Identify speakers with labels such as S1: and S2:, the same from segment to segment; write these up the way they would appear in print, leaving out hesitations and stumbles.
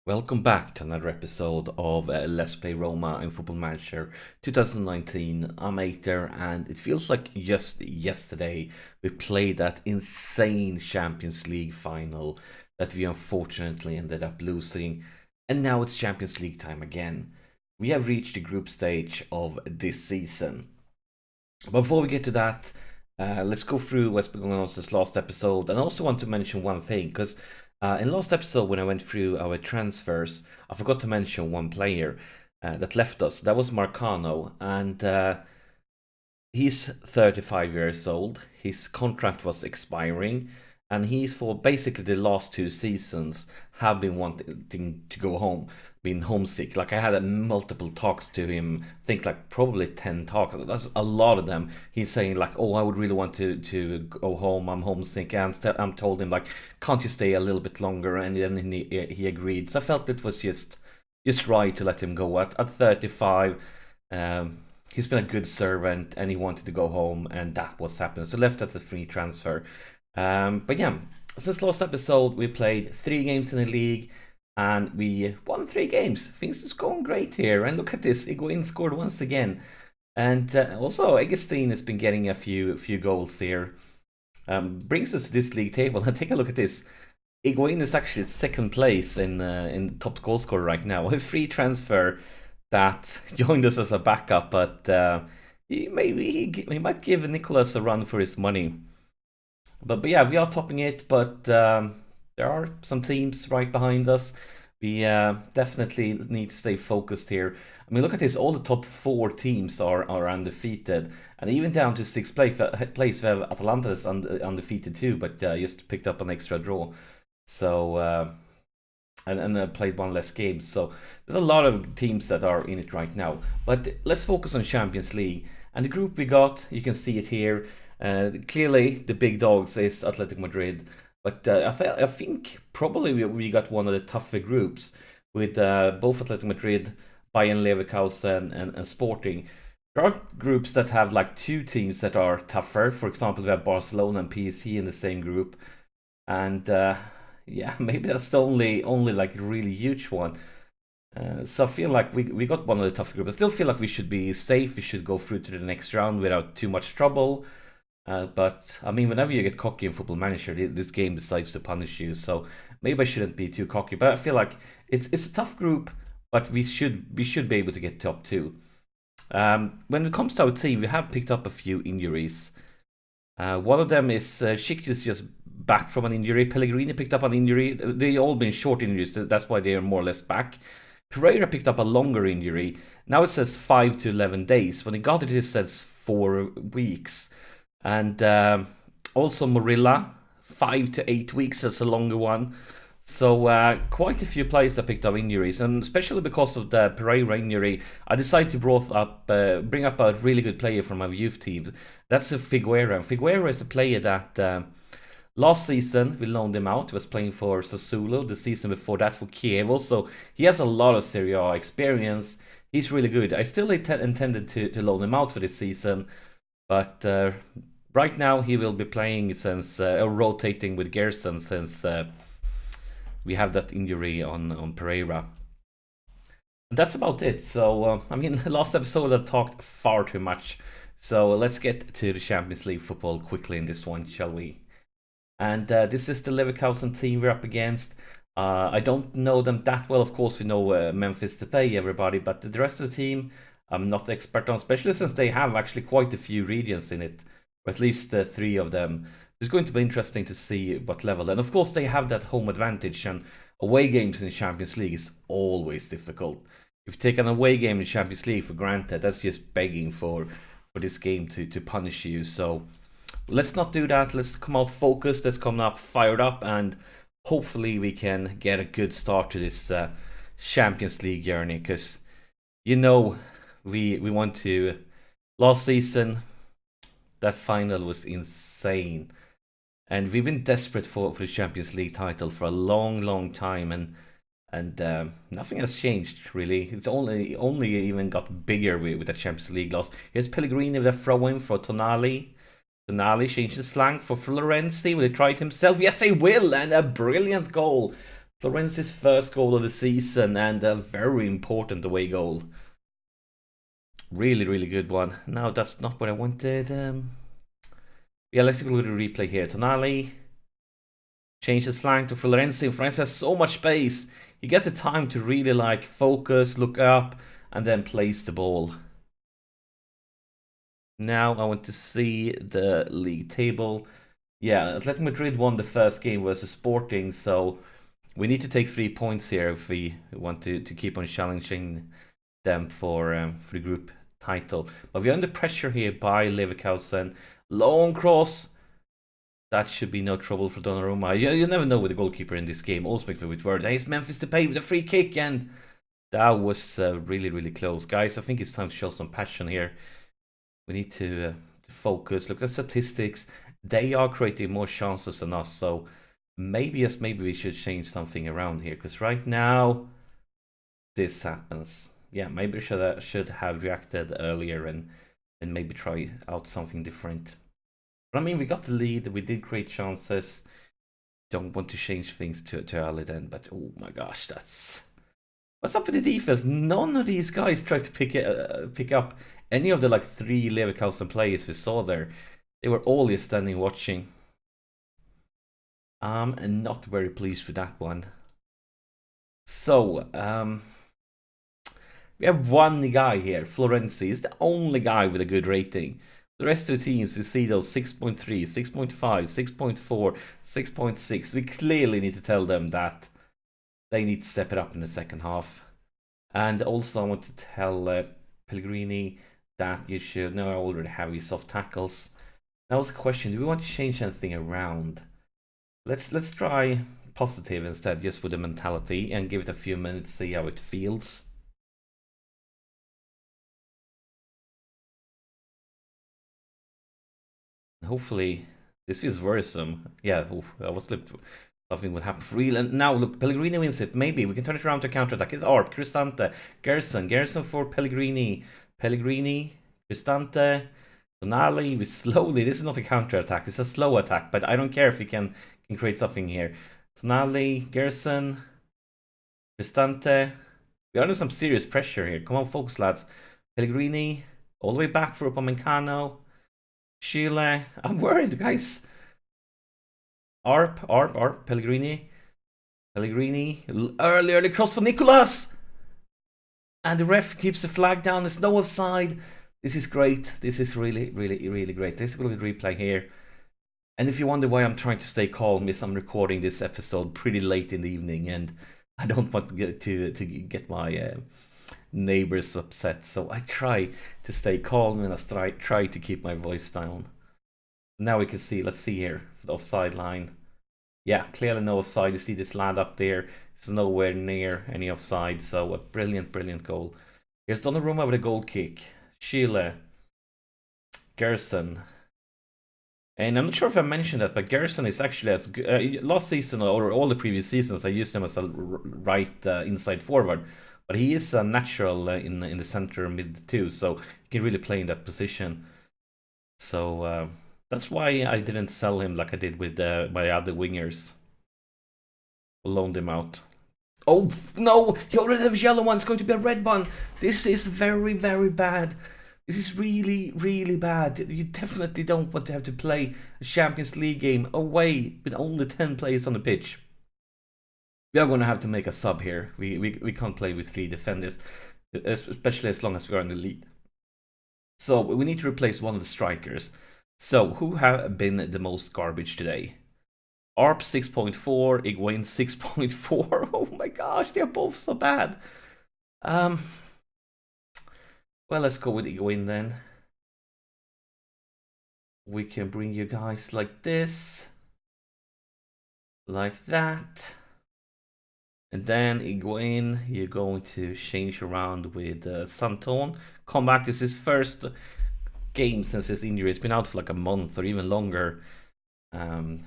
S1: Welcome back to another episode of Let's Play Roma and Football Manager 2019. I'm Ater, and it feels like just yesterday we played that insane Champions League final that we unfortunately ended up losing, and now it's Champions League time again. We have reached the group stage of this season. Before we get to that, let's go through what's been going on since last episode, and I also want to mention one thing because in last episode, when I went through our transfers, I forgot to mention one player that left us. That was Marcano, and he's 35 years old. His contract was expiring, and he's for basically the last two seasons have been wanting to go home, been homesick. Like I had multiple talks to him, I think like probably 10 talks. That's a lot of them. He's saying like, "Oh, I would really want to go home. I'm homesick." And I'm told him like, "Can't you stay a little bit longer?" And then he agreed. So I felt it was just right to let him go at 35. He's been a good servant, and he wanted to go home, and that was happening. So left as a free transfer. But yeah, since last episode, we played 3 games in the league, and we won 3 games. Things is going great here. And look at this, Higuain scored once again. And also, Augustine has been getting a few goals here. Brings us to this league table. And take a look at this. Higuain is actually at second place in top goal scorer right now. A free transfer that joined us as a backup, but he might give Nicholas a run for his money. But yeah, we are topping it, but there are some teams right behind us. We definitely need to stay focused here. I mean, look at this. All the top 4 teams are undefeated. And even down to 6th place, we have Atalanta is undefeated too, but just picked up an extra draw. So, and played one less game. So there's a lot of teams that are in it right now. But let's focus on Champions League. And the group we got, you can see it here. Clearly, the big dogs is Atletico Madrid, but I think probably we got one of the tougher groups with both Atletico Madrid, Bayern Leverkusen, and Sporting. There are groups that have like 2 teams that are tougher. For example, we have Barcelona and PSG in the same group, and yeah, maybe that's the only like really huge one. So I feel like we got one of the tougher groups. I still feel like we should be safe. We should go through to the next round without too much trouble. But I mean, whenever you get cocky in Football Manager, this game decides to punish you. So maybe I shouldn't be too cocky. But I feel like it's a tough group, but we should be able to get top 2. When it comes to our team, we have picked up a few injuries. One of them is Schick is just back from an injury. Pellegrini picked up an injury. They all been short injuries. That's why they are more or less back. Pereira picked up a longer injury. Now it says 5 to 11 days. When he got it says 4 weeks. And also Morilla, 5 to 8 weeks, that's a longer one. So quite a few players that picked up injuries, and especially because of the Pereira injury, I decided to bring up a really good player from our youth team. That's Figueira. Figueira is a player that last season we loaned him out. He was playing for Sassuolo. The season before that for Chievo, so he has a lot of Serie A experience. He's really good. I still intended to loan him out for this season, but right now he will be playing since rotating with Gerson since we have that injury on Pereira. And that's about it. So I mean, last episode I talked far too much. So let's get to the Champions League football quickly in this one, shall we? And this is the Leverkusen team we're up against. I don't know them that well. Of course, we know Memphis Depay, everybody, but the rest of the team I'm not expert on, especially since they have actually quite a few regions in it, or at least 3 of them. It's going to be interesting to see what level. And of course, they have that home advantage, and away games in the Champions League is always difficult. If you take an away game in the Champions League for granted, that's just begging for this game to punish you. So let's not do that. Let's come out focused. Let's come out fired up, and hopefully we can get a good start to this Champions League journey, because you know we want to. Last season, that final was insane, and we've been desperate for the Champions League title for a long time, and nothing has changed really. It's only even got bigger with the Champions League loss. Here's Pellegrini with a throw in for Tonali. Tonali changed his flank for Florenzi. Will he try it himself? Yes, he will, and a brilliant goal Florenzi's first goal of the season and a very important away goal. Really, really good one. Now that's not what I wanted. Yeah, let's go to the replay here. Tonali changes flank to Florenzi. Florenzi has so much space. You get the time to really like focus, look up, and then place the ball. Now I want to see the league table. Yeah, Atletico Madrid won the first game versus Sporting, so we need to take 3 points here if we want to keep on challenging them for the group title. But we're under pressure here by Leverkusen. Long cross. That should be no trouble for Donnarumma. You never know with the goalkeeper in this game. Always makes me with word. Hey, it's Memphis Depay with a free kick, and that was really, really close. Guys, I think it's time to show some passion here. We need to focus. Look at the statistics. They are creating more chances than us, so maybe, yes, maybe we should change something around here, because right now this happens. Yeah, maybe I should have reacted earlier and maybe try out something different. But I mean, we got the lead, we did create chances. Don't want to change things too early then, but oh my gosh, that's... What's up with the defense? None of these guys tried to pick up any of the like 3 Leverkusen players we saw there. They were all just standing watching. And not very pleased with that one. So, we have one guy here, Florenzi. He's the only guy with a good rating. The rest of the teams, you see those 6.3, 6.5, 6.4, 6.6. We clearly need to tell them that they need to step it up in the second half. And also I want to tell Pellegrini that you should... No, I already have your soft tackles. That was a question. Do we want to change anything around? Let's try positive instead, just with the mentality, and give it a few minutes, see how it feels. Hopefully this feels worrisome. Yeah, I was something would happen for real. And now look, Pellegrini wins it. Maybe we can turn it around to counter-attack. It's Arp, Cristante, Gerson for Pellegrini, Cristante, Tonali. We slowly. This is not a counter-attack. It's a slow attack. But I don't care if we can create something here. Tonali, Gerson, Cristante. We're under some serious pressure here. Come on, focus, lads. Pellegrini all the way back for Upamecano. Chile. I'm worried, guys. Arp, Pellegrini. Early cross for Nicolas. And the ref keeps the flag down. There's no offside. This is great. This is really, really, really great. Let's look at the replay here. And if you wonder why I'm trying to stay calm, is I'm recording this episode pretty late in the evening, and I don't want to get my neighbors upset. So I try to stay calm, and I try to keep my voice down. Now we can see, let's see here, for the offside line. Yeah, clearly no offside. You see this lad up there. It's nowhere near any offside. So a brilliant, brilliant goal. Here's Donnarumma with a goal kick. Chile. Gerson. And I'm not sure if I mentioned that, but Gerson is actually as good. Last season, or all the previous seasons, I used him as a right inside forward. But he is a natural in the center mid too, so he can really play in that position. So that's why I didn't sell him like I did with my other wingers. Loaned him out. Oh no! He already has a yellow one. It's going to be a red one. This is very, very bad. This is really, really bad. You definitely don't want to have to play a Champions League game away with only 10 players on the pitch. We are going to have to make a sub here. We can't play with 3 defenders, especially as long as we are in the lead. So we need to replace one of the strikers. So who have been the most garbage today? Arp 6.4, Higuain 6.4. Oh my gosh, they're both so bad. Well, let's go with Higuain then. We can bring you guys like this. Like that. And then Higuain, you're going to change around with Santon. Come back. This is his first game since his injury. It's been out for like a month or even longer.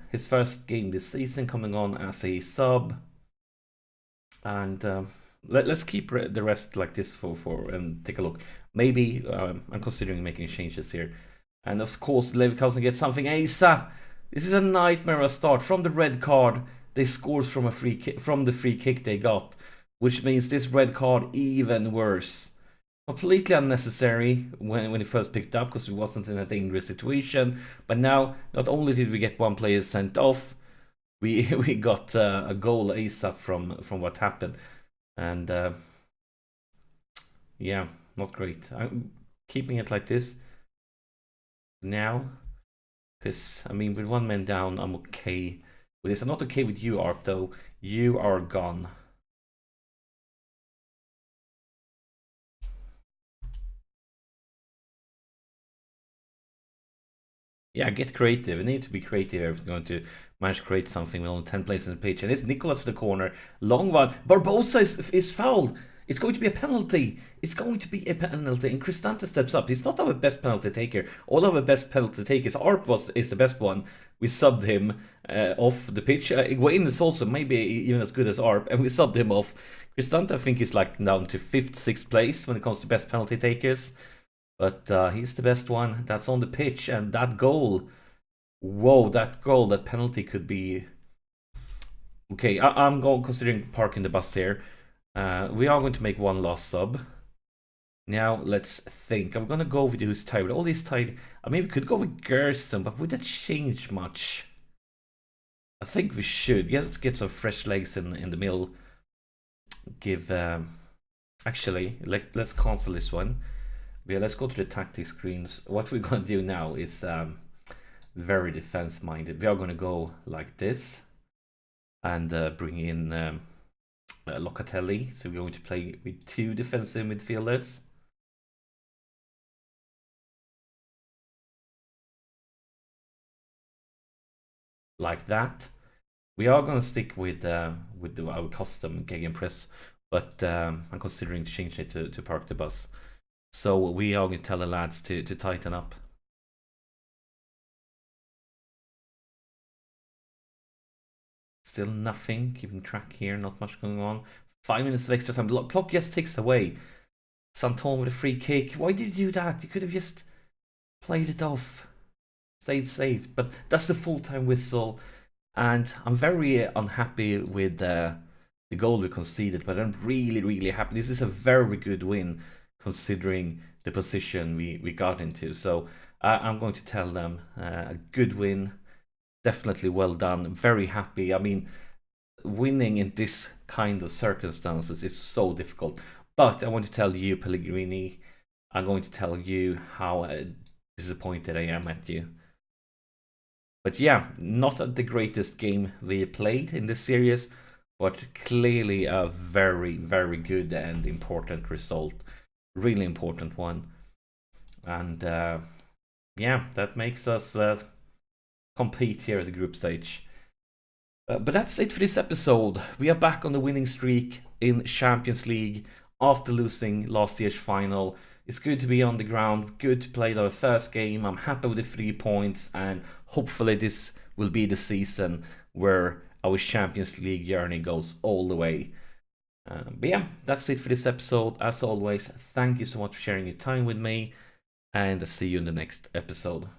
S1: His first game this season, coming on as a sub. And let's keep the rest like this for and take a look. Maybe I'm considering making changes here. And of course, Leverkusen gets something ASAP. This is a nightmare of a start from the red card. they scored from a from the free kick they got, which means this red card even worse. Completely unnecessary when he first picked up because he wasn't in a dangerous situation. But now, not only did we get one player sent off, we we got a goal ASAP from what happened, and yeah, not great. I'm keeping it like this now because I mean with one man down, I'm okay with this. I'm not okay with you, Art, though. You are gone. Yeah, get creative. We need to be creative if we're going to manage to create something with only 10 players in the pitch. And it's Nicolas for the corner. Long one. Barbosa is fouled. It's going to be a penalty. It's going to be a penalty. And Cristante steps up. He's not our best penalty taker. All of our best penalty takers. Arp is the best one. We subbed him off the pitch. Wayne is also maybe even as good as Arp. And we subbed him off. Cristante, I think, is like down to 5th, 6th place when it comes to best penalty takers. But he's the best one that's on the pitch. And that goal, whoa, that goal, that penalty could be... Okay, I'm going considering parking the bus here. We are going to make one last sub. Now, let's think. I'm going to go with who's tied. With all these tied, I mean, we could go with Gerson, but would that change much? I think we should. Get some fresh legs in the middle. Give... actually, let's cancel this one. Yeah, let's go to the tactics screens. What we're going to do now is very defense minded. We are going to go like this and bring in Locatelli. So we're going to play with 2 defensive midfielders. Like that. We are going to stick with our custom gegenpress, but I'm considering to change it to park the bus. So we are going to tell the lads to tighten up. Still nothing, keeping track here, not much going on. 5 minutes of extra time. The clock just ticks away. Santon with a free kick. Why did you do that? You could have just played it off. Stayed safe. But that's the full-time whistle. And I'm very unhappy with the goal we conceded. But I'm really, really happy. This is a very good win, considering the position we got into. So I'm going to tell them a good win, definitely well done, very happy. I mean, winning in this kind of circumstances is so difficult, but I want to tell you, Pellegrini, I'm going to tell you how disappointed I am at you. But yeah, not the greatest game we played in this series, but clearly a very, very good and important result. Really important one. And yeah, that makes us compete here at the group stage. But that's it for this episode. We are back on the winning streak in Champions League after losing last year's final. It's good to be on the ground, good to play our first game. I'm happy with the 3 points, and hopefully this will be the season where our Champions League journey goes all the way. But yeah, that's it for this episode. As always, thank you so much for sharing your time with me, and I'll see you in the next episode.